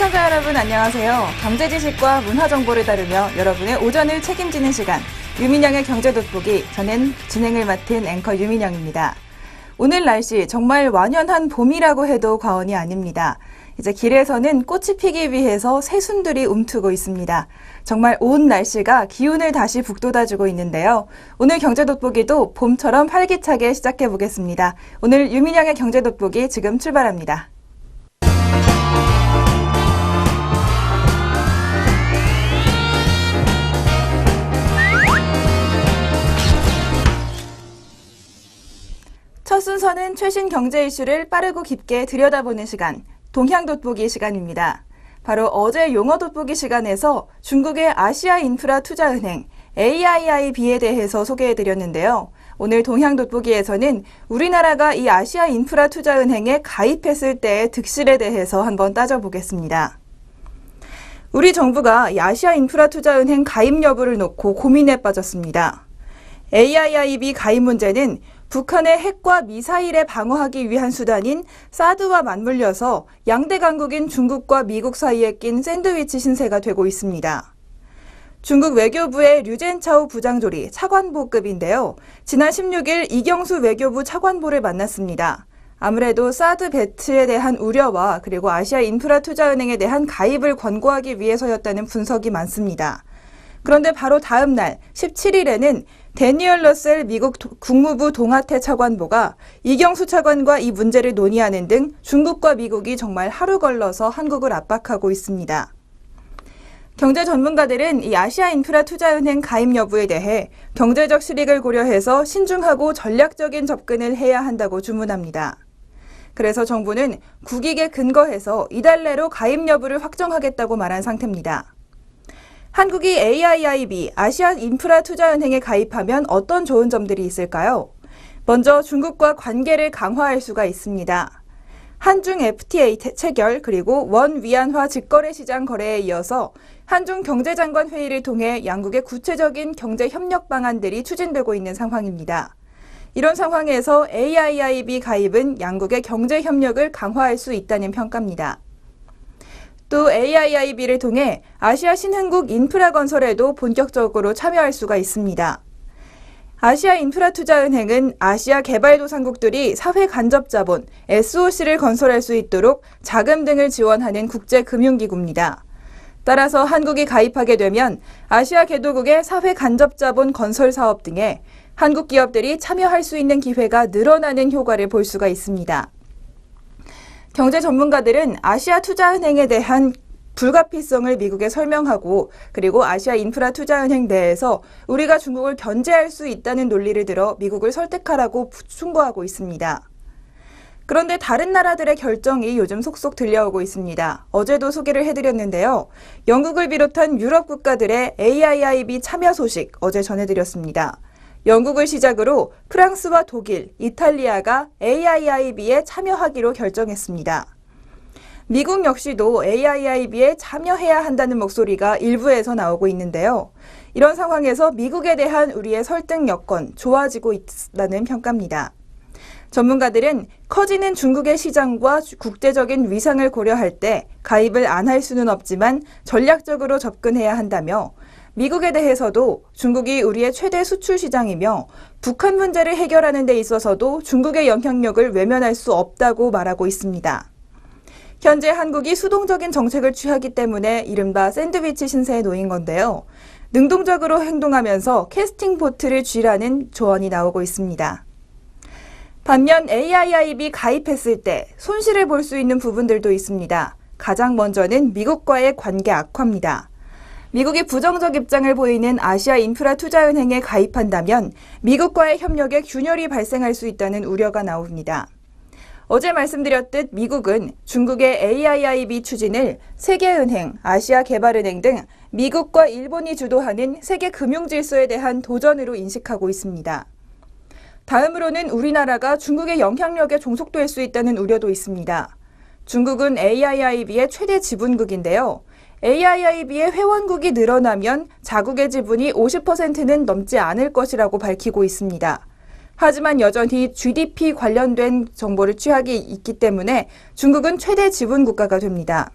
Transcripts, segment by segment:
시청자 여러분 안녕하세요. 경제 지식과 문화 정보를 다루며 여러분의 오전을 책임지는 시간 유민영의 경제 돋보기. 저는 진행을 맡은 앵커 유민영입니다. 오늘 날씨 정말 완연한 봄이라고 해도 과언이 아닙니다. 이제 길에서는 꽃이 피기 위해서 새순들이 움트고 있습니다. 정말 온 날씨가 기운을 다시 북돋아주고 있는데요. 오늘 경제 돋보기도 봄처럼 활기차게 시작해 보겠습니다. 오늘 유민영의 경제 돋보기 지금 출발합니다. 첫 순서는 최신 경제 이슈를 빠르고 깊게 들여다보는 시간, 동향 돋보기 시간입니다. 바로 어제 용어 돋보기 시간에서 중국의 아시아 인프라 투자은행 AIIB에 대해서 소개해드렸는데요. 오늘 동향 돋보기에서는 우리나라가 이 아시아 인프라 투자은행에 가입했을 때의 득실에 대해서 한번 따져보겠습니다. 우리 정부가 이 아시아 인프라 투자은행 가입 여부를 놓고 고민에 빠졌습니다. AIIB 가입 문제는 북한의 핵과 미사일에 방어하기 위한 수단인 사드와 맞물려서 양대 강국인 중국과 미국 사이에 낀 샌드위치 신세가 되고 있습니다. 중국 외교부의 류젠차오 부장조리 차관보급인데요. 지난 16일 이경수 외교부 차관보를 만났습니다. 아무래도 사드 배치에 대한 우려와 그리고 아시아 인프라 투자은행에 대한 가입을 권고하기 위해서였다는 분석이 많습니다. 그런데 바로 다음 날 17일에는 데니얼 러셀 미국 국무부 동아태 차관보가 이경수 차관과 이 문제를 논의하는 등 중국과 미국이 정말 하루 걸러서 한국을 압박하고 있습니다. 경제 전문가들은 이 아시아 인프라 투자은행 가입 여부에 대해 경제적 실익을 고려해서 신중하고 전략적인 접근을 해야 한다고 주문합니다. 그래서 정부는 국익에 근거해서 이달 내로 가입 여부를 확정하겠다고 말한 상태입니다. 한국이 AIIB, 아시아 인프라 투자은행에 가입하면 어떤 좋은 점들이 있을까요? 먼저 중국과 관계를 강화할 수가 있습니다. 한중 FTA 체결 그리고 원 위안화 직거래 시장 거래에 이어서 한중 경제장관 회의를 통해 양국의 구체적인 경제 협력 방안들이 추진되고 있는 상황입니다. 이런 상황에서 AIIB 가입은 양국의 경제 협력을 강화할 수 있다는 평가입니다. 또 AIIB를 통해 아시아 신흥국 인프라 건설에도 본격적으로 참여할 수가 있습니다. 아시아 인프라 투자은행은 아시아 개발도상국들이 사회 간접 자본 SOC를 건설할 수 있도록 자금 등을 지원하는 국제금융기구입니다. 따라서 한국이 가입하게 되면 아시아 개도국의 사회 간접 자본 건설 사업 등에 한국 기업들이 참여할 수 있는 기회가 늘어나는 효과를 볼 수가 있습니다. 경제 전문가들은 아시아 투자은행에 대한 불가피성을 미국에 설명하고 그리고 아시아 인프라 투자은행 내에서 우리가 중국을 견제할 수 있다는 논리를 들어 미국을 설득하라고 충고하고 있습니다. 그런데 다른 나라들의 결정이 요즘 속속 들려오고 있습니다. 어제도 소개를 해드렸는데요. 영국을 비롯한 유럽 국가들의 AIIB 참여 소식 어제 전해드렸습니다. 영국을 시작으로 프랑스와 독일, 이탈리아가 AIIB에 참여하기로 결정했습니다. 미국 역시도 AIIB에 참여해야 한다는 목소리가 일부에서 나오고 있는데요. 이런 상황에서 미국에 대한 우리의 설득 여건 좋아지고 있다는 평가입니다. 전문가들은 커지는 중국의 시장과 국제적인 위상을 고려할 때 가입을 안 할 수는 없지만 전략적으로 접근해야 한다며 미국에 대해서도 중국이 우리의 최대 수출 시장이며 북한 문제를 해결하는 데 있어서도 중국의 영향력을 외면할 수 없다고 말하고 있습니다. 현재 한국이 수동적인 정책을 취하기 때문에 이른바 샌드위치 신세에 놓인 건데요. 능동적으로 행동하면서 캐스팅 보트를 쥐라는 조언이 나오고 있습니다. 반면 AIIB 가입했을 때 손실을 볼 수 있는 부분들도 있습니다. 가장 먼저는 미국과의 관계 악화입니다. 미국이 부정적 입장을 보이는 아시아 인프라 투자은행에 가입한다면 미국과의 협력에 균열이 발생할 수 있다는 우려가 나옵니다. 어제 말씀드렸듯 미국은 중국의 AIIB 추진을 세계은행, 아시아개발은행 등 미국과 일본이 주도하는 세계 금융 질서에 대한 도전으로 인식하고 있습니다. 다음으로는 우리나라가 중국의 영향력에 종속될 수 있다는 우려도 있습니다. 중국은 AIIB의 최대 지분국인데요. AIIB의 회원국이 늘어나면 자국의 지분이 50%는 넘지 않을 것이라고 밝히고 있습니다. 하지만 여전히 GDP 관련된 정보를 취하기 있기 때문에 중국은 최대 지분 국가가 됩니다.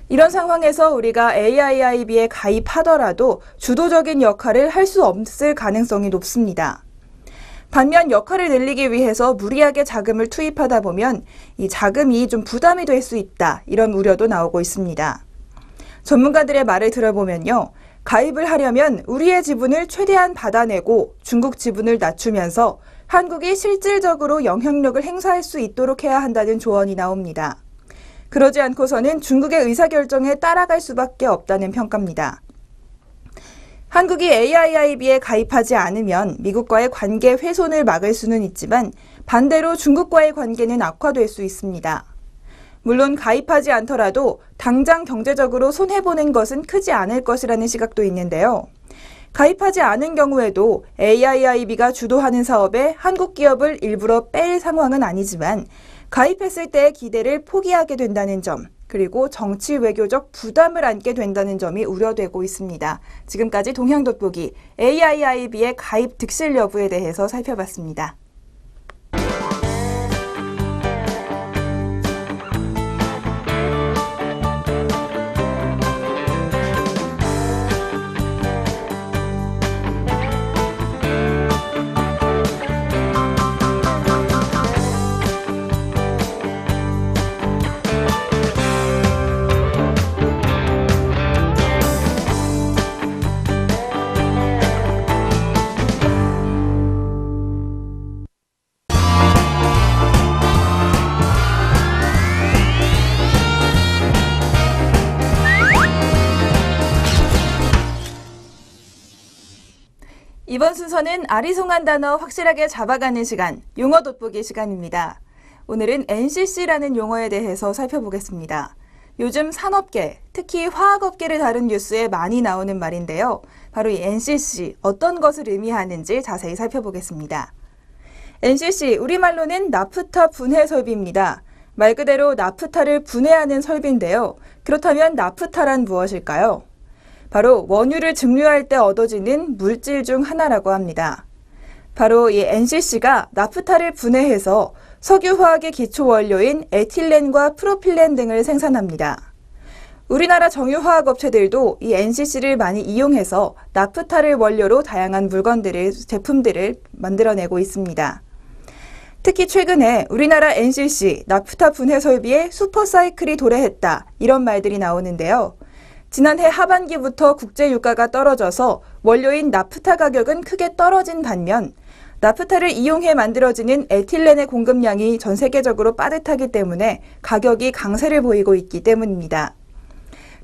이런 상황에서 우리가 AIIB에 가입하더라도 주도적인 역할을 할 수 없을 가능성이 높습니다. 반면 역할을 늘리기 위해서 무리하게 자금을 투입하다 보면 이 자금이 좀 부담이 될 수 있다, 이런 우려도 나오고 있습니다. 전문가들의 말을 들어보면요, 가입을 하려면 우리의 지분을 최대한 받아내고 중국 지분을 낮추면서 한국이 실질적으로 영향력을 행사할 수 있도록 해야 한다는 조언이 나옵니다. 그러지 않고서는 중국의 의사결정에 따라갈 수밖에 없다는 평가입니다. 한국이 AIIB에 가입하지 않으면 미국과의 관계 훼손을 막을 수는 있지만 반대로 중국과의 관계는 악화될 수 있습니다. 물론 가입하지 않더라도 당장 경제적으로 손해보는 것은 크지 않을 것이라는 시각도 있는데요. 가입하지 않은 경우에도 AIIB가 주도하는 사업에 한국 기업을 일부러 뺄 상황은 아니지만 가입했을 때의 기대를 포기하게 된다는 점, 그리고 정치 외교적 부담을 안게 된다는 점이 우려되고 있습니다. 지금까지 동향돋보기 AIIB의 가입 득실 여부에 대해서 살펴봤습니다. 이번 순서는 아리송한 단어 확실하게 잡아가는 시간, 용어 돋보기 시간입니다. 오늘은 NCC라는 용어에 대해서 살펴보겠습니다. 요즘 산업계, 특히 화학업계를 다룬 뉴스에 많이 나오는 말인데요. 바로 이 NCC, 어떤 것을 의미하는지 자세히 살펴보겠습니다. NCC, 우리말로는 나프타 분해 설비입니다. 말 그대로 나프타를 분해하는 설비인데요. 그렇다면 나프타란 무엇일까요? 바로 원유를 증류할 때 얻어지는 물질 중 하나라고 합니다. 바로 이 NCC가 나프타를 분해해서 석유화학의 기초 원료인 에틸렌과 프로필렌 등을 생산합니다. 우리나라 정유화학업체들도 이 NCC를 많이 이용해서 나프타를 원료로 다양한 제품들을 만들어내고 있습니다. 특히 최근에 우리나라 NCC, 나프타 분해 설비에 슈퍼사이클이 도래했다, 이런 말들이 나오는데요. 지난해 하반기부터 국제 유가가 떨어져서 원료인 나프타 가격은 크게 떨어진 반면 나프타를 이용해 만들어지는 에틸렌의 공급량이 전 세계적으로 빠듯하기 때문에 가격이 강세를 보이고 있기 때문입니다.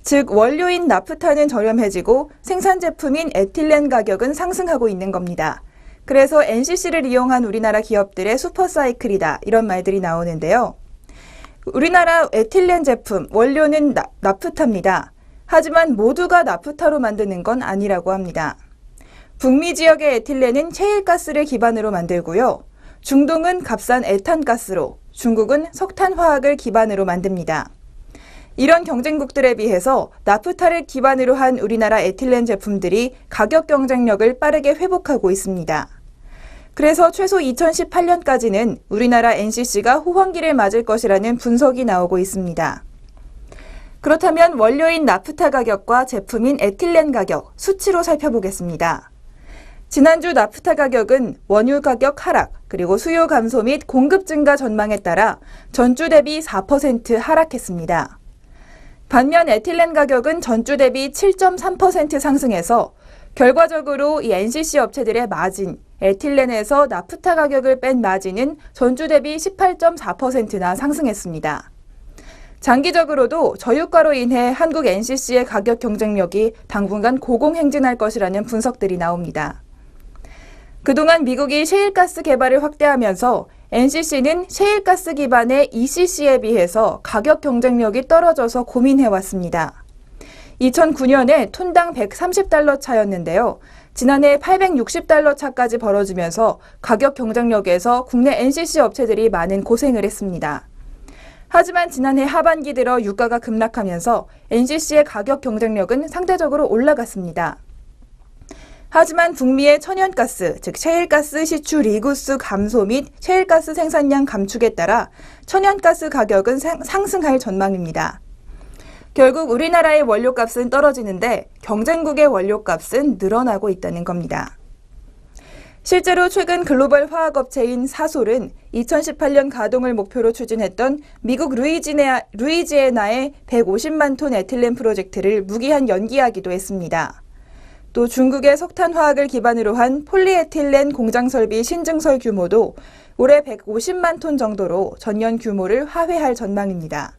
즉 원료인 나프타는 저렴해지고 생산 제품인 에틸렌 가격은 상승하고 있는 겁니다. 그래서 NCC를 이용한 우리나라 기업들의 슈퍼사이클이다, 이런 말들이 나오는데요. 우리나라 에틸렌 제품 원료는 나프타입니다. 하지만 모두가 나프타로 만드는 건 아니라고 합니다. 북미 지역의 에틸렌은 셰일가스를 기반으로 만들고요. 중동은 값싼 에탄가스로, 중국은 석탄화학을 기반으로 만듭니다. 이런 경쟁국들에 비해서 나프타를 기반으로 한 우리나라 에틸렌 제품들이 가격 경쟁력을 빠르게 회복하고 있습니다. 그래서 최소 2018년까지는 우리나라 NCC가 호황기를 맞을 것이라는 분석이 나오고 있습니다. 그렇다면 원료인 나프타 가격과 제품인 에틸렌 가격, 수치로 살펴보겠습니다. 지난주 나프타 가격은 원유 가격 하락, 그리고 수요 감소 및 공급 증가 전망에 따라 전주 대비 4% 하락했습니다. 반면 에틸렌 가격은 전주 대비 7.3% 상승해서 결과적으로 이 NCC 업체들의 마진, 에틸렌에서 나프타 가격을 뺀 마진은 전주 대비 18.4%나 상승했습니다. 장기적으로도 저유가로 인해 한국 NCC의 가격 경쟁력이 당분간 고공행진할 것이라는 분석들이 나옵니다. 그동안 미국이 셰일가스 개발을 확대하면서 NCC는 셰일가스 기반의 ECC에 비해서 가격 경쟁력이 떨어져서 고민해왔습니다. 2009년에 톤당 130달러 차였는데요. 지난해 860달러 차까지 벌어지면서 가격 경쟁력에서 국내 NCC 업체들이 많은 고생을 했습니다. 하지만 지난해 하반기 들어 유가가 급락하면서 NCC의 가격 경쟁력은 상대적으로 올라갔습니다. 하지만 북미의 천연가스, 즉 셰일가스 시추 리구수 감소 및 셰일가스 생산량 감축에 따라 천연가스 가격은 상승할 전망입니다. 결국 우리나라의 원료값은 떨어지는데 경쟁국의 원료값은 늘어나고 있다는 겁니다. 실제로 최근 글로벌 화학업체인 사솔은 2018년 가동을 목표로 추진했던 미국 루이지애나의 150만 톤 에틸렌 프로젝트를 무기한 연기하기도 했습니다. 또 중국의 석탄화학을 기반으로 한 폴리에틸렌 공장 설비 신증설 규모도 올해 150만 톤 정도로 전년 규모를 하회할 전망입니다.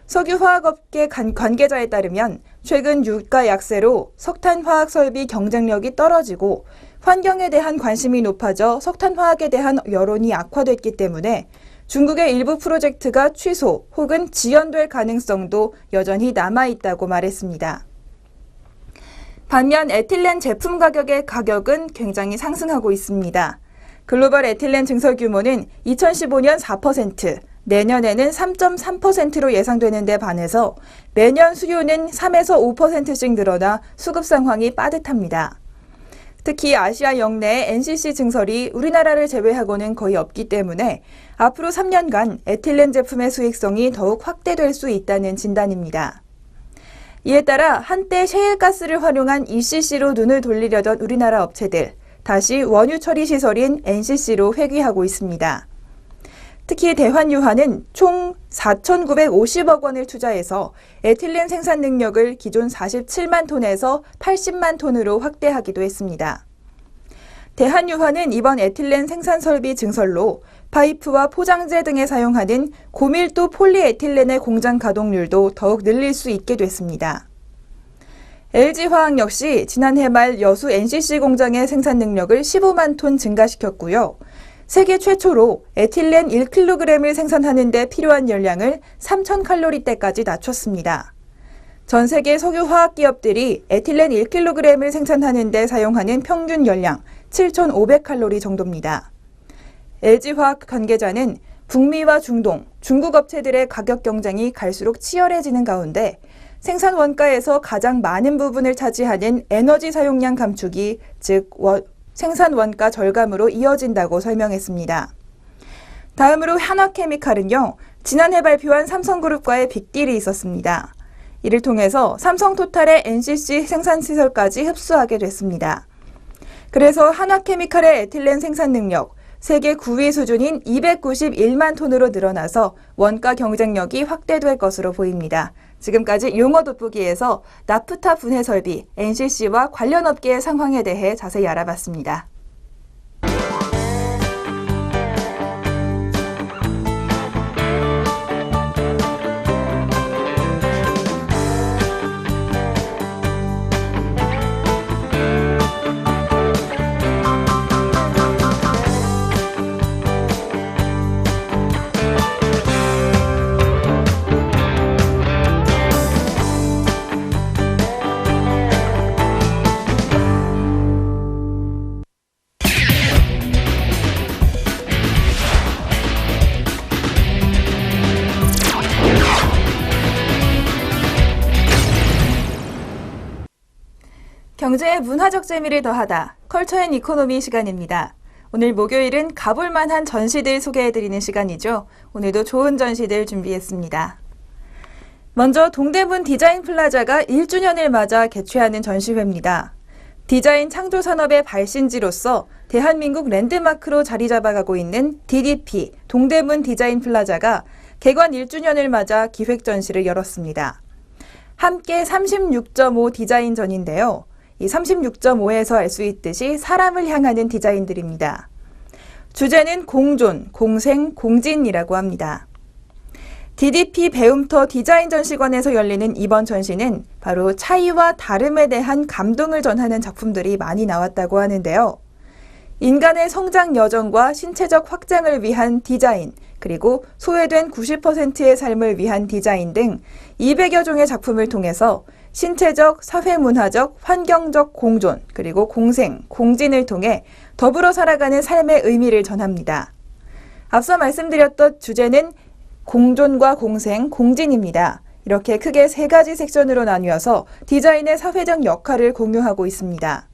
석유화학업계 관계자에 따르면 최근 유가 약세로 석탄화학 설비 경쟁력이 떨어지고 환경에 대한 관심이 높아져 석탄화학에 대한 여론이 악화됐기 때문에 중국의 일부 프로젝트가 취소 혹은 지연될 가능성도 여전히 남아있다고 말했습니다. 반면 에틸렌 제품 가격은 굉장히 상승하고 있습니다. 글로벌 에틸렌 증설 규모는 2015년 4%, 내년에는 3.3%로 예상되는 데 반해서 매년 수요는 3에서 5%씩 늘어나 수급 상황이 빠듯합니다. 특히 아시아 영내의 NCC 증설이 우리나라를 제외하고는 거의 없기 때문에 앞으로 3년간 에틸렌 제품의 수익성이 더욱 확대될 수 있다는 진단입니다. 이에 따라 한때 셰일가스를 활용한 ECC로 눈을 돌리려던 우리나라 업체들, 다시 원유 처리 시설인 NCC로 회귀하고 있습니다. 특히 대환유화는 총 4,950억 원을 투자해서 에틸렌 생산 능력을 기존 47만 톤에서 80만 톤으로 확대하기도 했습니다. 대한유화는 이번 에틸렌 생산 설비 증설로 파이프와 포장재 등에 사용하는 고밀도 폴리에틸렌의 공장 가동률도 더욱 늘릴 수 있게 됐습니다. LG화학 역시 지난해 말 여수 NCC 공장의 생산 능력을 15만 톤 증가시켰고요. 세계 최초로 에틸렌 1kg을 생산하는 데 필요한 열량을 3,000칼로리대까지 낮췄습니다. 전 세계 석유화학 기업들이 에틸렌 1kg을 생산하는 데 사용하는 평균 열량 7,500칼로리 정도입니다. LG화학 관계자는 북미와 중동, 중국 업체들의 가격 경쟁이 갈수록 치열해지는 가운데 생산 원가에서 가장 많은 부분을 차지하는 에너지 사용량 감축이 즉 생산 원가 절감으로 이어진다고 설명했습니다. 다음으로 한화케미칼은요, 지난해 발표한 삼성그룹과의 빅딜이 있었습니다. 이를 통해서 삼성토탈의 NCC 생산시설까지 흡수하게 됐습니다. 그래서 한화케미칼의 에틸렌 생산 능력, 세계 9위 수준인 291만 톤으로 늘어나서 원가 경쟁력이 확대될 것으로 보입니다. 지금까지 용어 돋보기에서 나프타 분해 설비, NCC와 관련 업계의 상황에 대해 자세히 알아봤습니다. 경제의 문화적 재미를 더하다. 컬처 앤 이코노미 시간입니다. 오늘 목요일은 가볼 만한 전시들 소개해드리는 시간이죠. 오늘도 좋은 전시들 준비했습니다. 먼저 동대문 디자인 플라자가 1주년을 맞아 개최하는 전시회입니다. 디자인 창조 산업의 발신지로서 대한민국 랜드마크로 자리 잡아가고 있는 DDP, 동대문 디자인 플라자가 개관 1주년을 맞아 기획 전시를 열었습니다. 함께 36.5 디자인전인데요. 이 36.5에서 알 수 있듯이 사람을 향하는 디자인들입니다. 주제는 공존, 공생, 공진이라고 합니다. DDP 배움터 디자인 전시관에서 열리는 이번 전시는 바로 차이와 다름에 대한 감동을 전하는 작품들이 많이 나왔다고 하는데요. 인간의 성장 여정과 신체적 확장을 위한 디자인, 그리고 소외된 90%의 삶을 위한 디자인 등 200여 종의 작품을 통해서 신체적, 사회문화적, 환경적 공존, 그리고 공생, 공진을 통해 더불어 살아가는 삶의 의미를 전합니다. 앞서 말씀드렸던 주제는 공존과 공생, 공진입니다. 이렇게 크게 세 가지 섹션으로 나뉘어서 디자인의 사회적 역할을 공유하고 있습니다.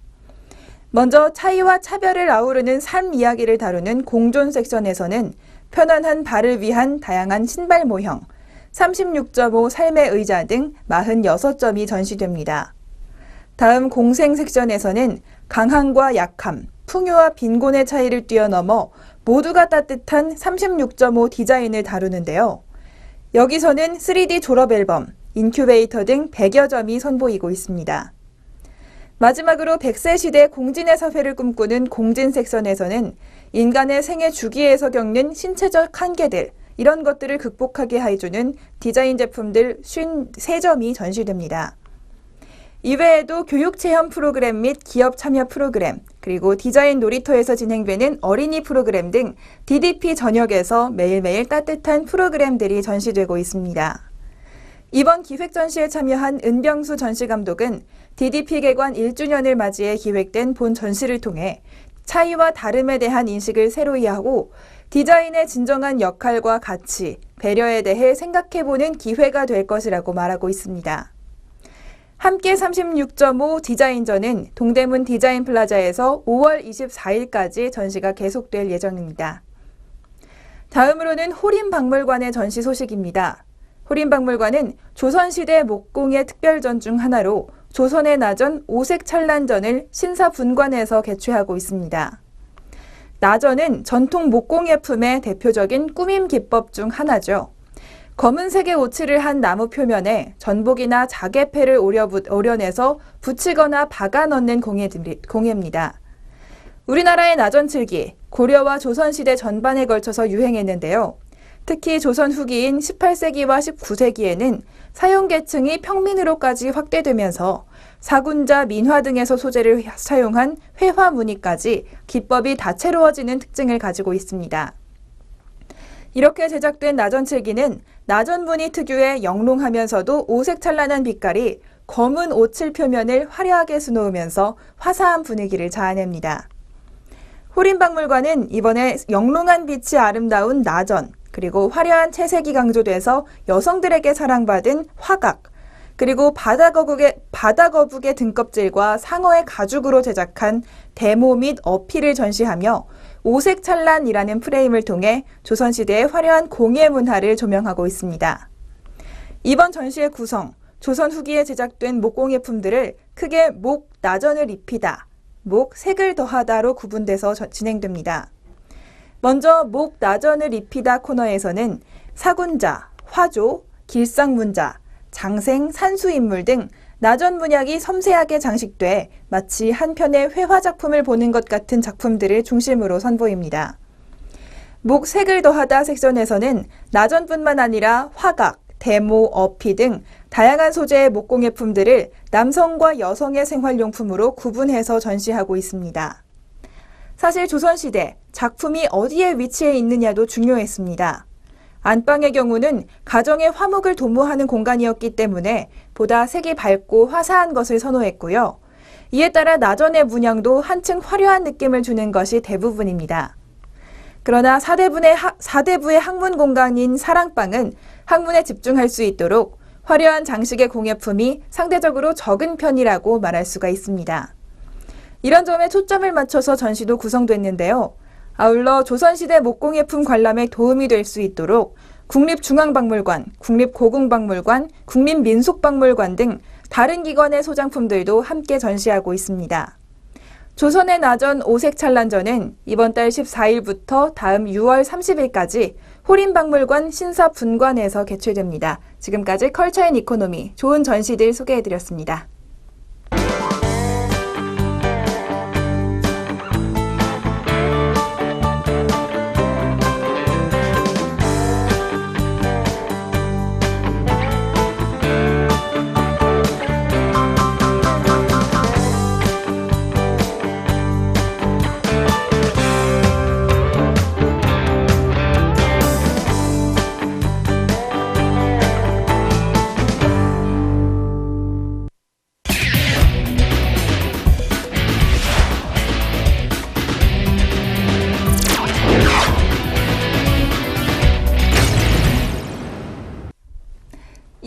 먼저 차이와 차별을 아우르는 삶 이야기를 다루는 공존 섹션에서는 편안한 발을 위한 다양한 신발 모형, 36.5 삶의 의자 등 46점이 전시됩니다. 다음 공생 섹션에서는 강함과 약함, 풍요와 빈곤의 차이를 뛰어넘어 모두가 따뜻한 36.5 디자인을 다루는데요. 여기서는 3D 졸업 앨범, 인큐베이터 등 100여 점이 선보이고 있습니다. 마지막으로 100세 시대 공진의 사회를 꿈꾸는 공진 섹션에서는 인간의 생애 주기에서 겪는 신체적 한계들, 이런 것들을 극복하게 해주는 디자인 제품들 53점이 전시됩니다. 이외에도 교육체험 프로그램 및 기업 참여 프로그램, 그리고 디자인 놀이터에서 진행되는 어린이 프로그램 등 DDP 전역에서 매일매일 따뜻한 프로그램들이 전시되고 있습니다. 이번 기획 전시에 참여한 은병수 전시감독은 DDP 개관 1주년을 맞이해 기획된 본 전시를 통해 차이와 다름에 대한 인식을 새로이 하고 디자인의 진정한 역할과 가치, 배려에 대해 생각해보는 기회가 될 것이라고 말하고 있습니다. 함께 36.5 디자인전은 동대문 디자인 플라자에서 5월 24일까지 전시가 계속될 예정입니다. 다음으로는 호림박물관의 전시 소식입니다. 호림박물관은 조선시대 목공의 특별전 중 하나로 조선의 나전 오색찬란전을 신사분관에서 개최하고 있습니다. 나전은 전통 목공예품의 대표적인 꾸밈 기법 중 하나죠. 검은색의 오칠을 한 나무 표면에 전복이나 자개패를 오려내서 붙이거나 박아 넣는 공예입니다. 우리나라의 나전칠기, 고려와 조선시대 전반에 걸쳐서 유행했는데요. 특히 조선 후기인 18세기와 19세기에는 사용계층이 평민으로까지 확대되면서 사군자, 민화 등에서 소재를 사용한 회화 무늬까지 기법이 다채로워지는 특징을 가지고 있습니다. 이렇게 제작된 나전칠기는 나전 무늬 특유의 영롱하면서도 오색찬란한 빛깔이 검은 오칠 표면을 화려하게 수놓으면서 화사한 분위기를 자아냅니다. 호림박물관은 이번에 영롱한 빛이 아름다운 나전, 그리고 화려한 채색이 강조돼서 여성들에게 사랑받은 화각, 그리고 바다거북의 등껍질과 상어의 가죽으로 제작한 대모 및 어피를 전시하며 오색찬란이라는 프레임을 통해 조선시대의 화려한 공예 문화를 조명하고 있습니다. 이번 전시의 구성, 조선 후기에 제작된 목공예품들을 크게 목 나전을 입히다, 목 색을 더하다로 구분돼서 진행됩니다. 먼저 목 나전을 입히다 코너에서는 사군자, 화조, 길상문자, 장생, 산수인물 등 나전 문양이 섬세하게 장식돼 마치 한 편의 회화 작품을 보는 것 같은 작품들을 중심으로 선보입니다. 목 색을 더하다 섹션에서는 나전뿐만 아니라 화각, 대모, 어피 등 다양한 소재의 목공예품들을 남성과 여성의 생활용품으로 구분해서 전시하고 있습니다. 사실 조선시대 작품이 어디에 위치해 있느냐도 중요했습니다. 안방의 경우는 가정의 화목을 도모하는 공간이었기 때문에 보다 색이 밝고 화사한 것을 선호했고요. 이에 따라 나전의 문양도 한층 화려한 느낌을 주는 것이 대부분입니다. 그러나 사대부의 학문 공간인 사랑방은 학문에 집중할 수 있도록 화려한 장식의 공예품이 상대적으로 적은 편이라고 말할 수가 있습니다. 이런 점에 초점을 맞춰서 전시도 구성됐는데요. 아울러 조선시대 목공예품 관람에 도움이 될 수 있도록 국립중앙박물관, 국립고궁박물관, 국민민속박물관 등 다른 기관의 소장품들도 함께 전시하고 있습니다. 조선의 나전 오색찬란전은 이번 달 14일부터 다음 6월 30일까지 호림박물관 신사분관에서 개최됩니다. 지금까지 컬처 앤 이코노미 좋은 전시들 소개해드렸습니다.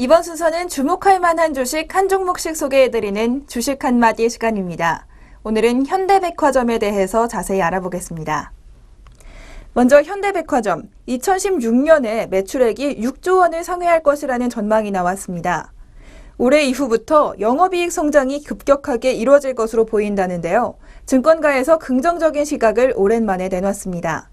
이번 순서는 주목할 만한 주식 한 종목씩 소개해드리는 주식 한마디 시간입니다. 오늘은 현대백화점에 대해서 자세히 알아보겠습니다. 먼저 현대백화점, 2016년에 매출액이 6조 원을 상회할 것이라는 전망이 나왔습니다. 올해 이후부터 영업이익 성장이 급격하게 이뤄질 것으로 보인다는데요. 증권가에서 긍정적인 시각을 오랜만에 내놨습니다.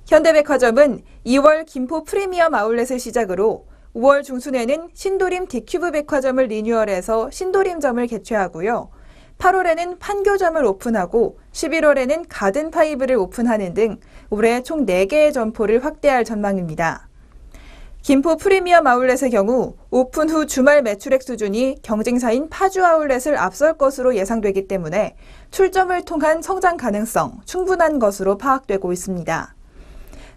현대백화점은 2월 김포 프리미엄 아울렛을 시작으로 5월 중순에는 신도림 디큐브 백화점을 리뉴얼해서 신도림점을 개최하고요. 8월에는 판교점을 오픈하고 11월에는 가든파이브를 오픈하는 등 올해 총 4개의 점포를 확대할 전망입니다. 김포 프리미엄 아울렛의 경우 오픈 후 주말 매출액 수준이 경쟁사인 파주 아울렛을 앞설 것으로 예상되기 때문에 출점을 통한 성장 가능성 충분한 것으로 파악되고 있습니다.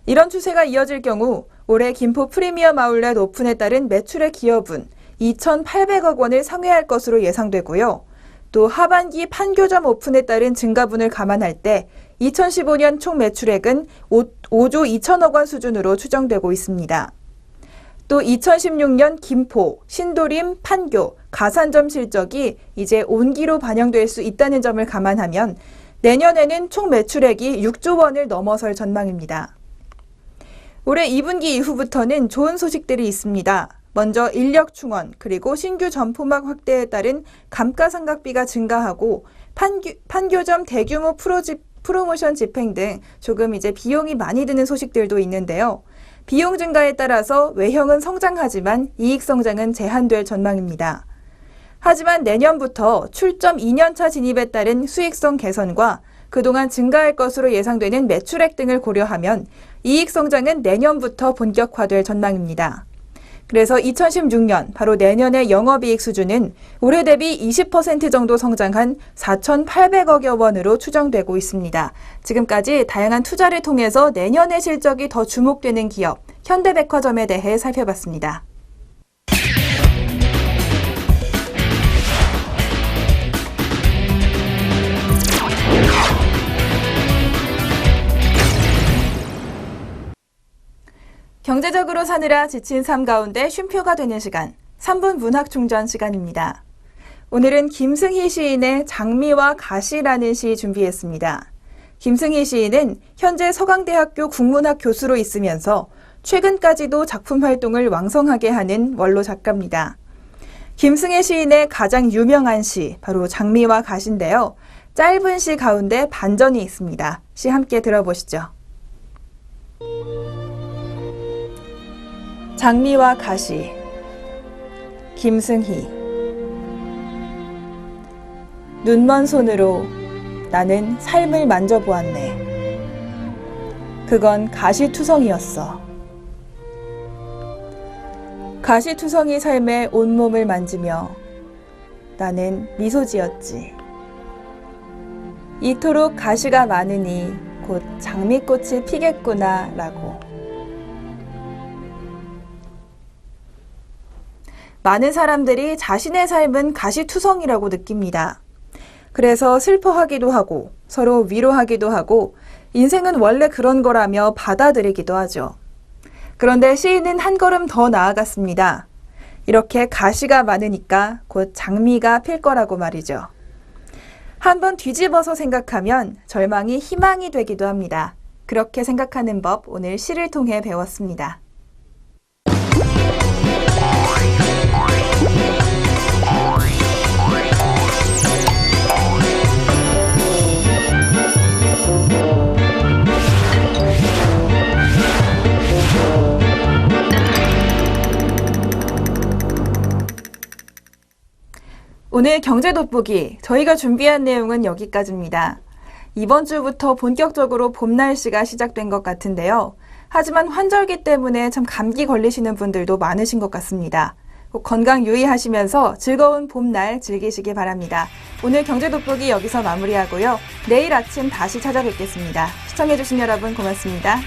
이런 추세가 이어질 경우 올해 김포 프리미엄 아울렛 오픈에 따른 매출액 기여분 2,800억 원을 상회할 것으로 예상되고요. 또 하반기 판교점 오픈에 따른 증가분을 감안할 때 2015년 총 매출액은 5조 2천억 원 수준으로 추정되고 있습니다. 또 2016년 김포, 신도림, 판교, 가산점 실적이 이제 온기로 반영될 수 있다는 점을 감안하면 내년에는 총 매출액이 6조 원을 넘어설 전망입니다. 올해 2분기 이후부터는 좋은 소식들이 있습니다. 먼저 인력 충원 그리고 신규 점포막 확대에 따른 감가상각비가 증가하고 판교점 대규모 프로모션 집행 등 조금 이제 비용이 많이 드는 소식들도 있는데요. 비용 증가에 따라서 외형은 성장하지만 이익 성장은 제한될 전망입니다. 하지만 내년부터 출점 2년차 진입에 따른 수익성 개선과 그동안 증가할 것으로 예상되는 매출액 등을 고려하면 이익 성장은 내년부터 본격화될 전망입니다. 그래서 2016년, 바로 내년의 영업이익 수준은 올해 대비 20% 정도 성장한 4,800억여 원으로 추정되고 있습니다. 지금까지 다양한 투자를 통해서 내년의 실적이 더 주목되는 기업, 현대백화점에 대해 살펴봤습니다. 경제적으로 사느라 지친 삶 가운데 쉼표가 되는 시간, 3분 문학 충전 시간입니다. 오늘은 김승희 시인의 장미와 가시라는 시 준비했습니다. 김승희 시인은 현재 서강대학교 국문학 교수로 있으면서 최근까지도 작품 활동을 왕성하게 하는 원로 작가입니다. 김승희 시인의 가장 유명한 시, 바로 장미와 가시인데요. 짧은 시 가운데 반전이 있습니다. 시 함께 들어보시죠. 장미와 가시, 김승희. 눈먼 손으로 나는 삶을 만져보았네. 그건 가시투성이었어. 가시투성이 삶의 온몸을 만지며 나는 미소 지었지. 이토록 가시가 많으니 곧 장미꽃이 피겠구나 라고. 많은 사람들이 자신의 삶은 가시투성이라고 느낍니다. 그래서 슬퍼하기도 하고 서로 위로하기도 하고 인생은 원래 그런 거라며 받아들이기도 하죠. 그런데 시인은 한 걸음 더 나아갔습니다. 이렇게 가시가 많으니까 곧 장미가 필 거라고 말이죠. 한번 뒤집어서 생각하면 절망이 희망이 되기도 합니다. 그렇게 생각하는 법 오늘 시를 통해 배웠습니다. 오늘 경제 돋보기, 저희가 준비한 내용은 여기까지입니다. 이번 주부터 본격적으로 봄 날씨가 시작된 것 같은데요. 하지만 환절기 때문에 참 감기 걸리시는 분들도 많으신 것 같습니다. 꼭 건강 유의하시면서 즐거운 봄날 즐기시기 바랍니다. 오늘 경제 돋보기 여기서 마무리하고요. 내일 아침 다시 찾아뵙겠습니다. 시청해주신 여러분 고맙습니다.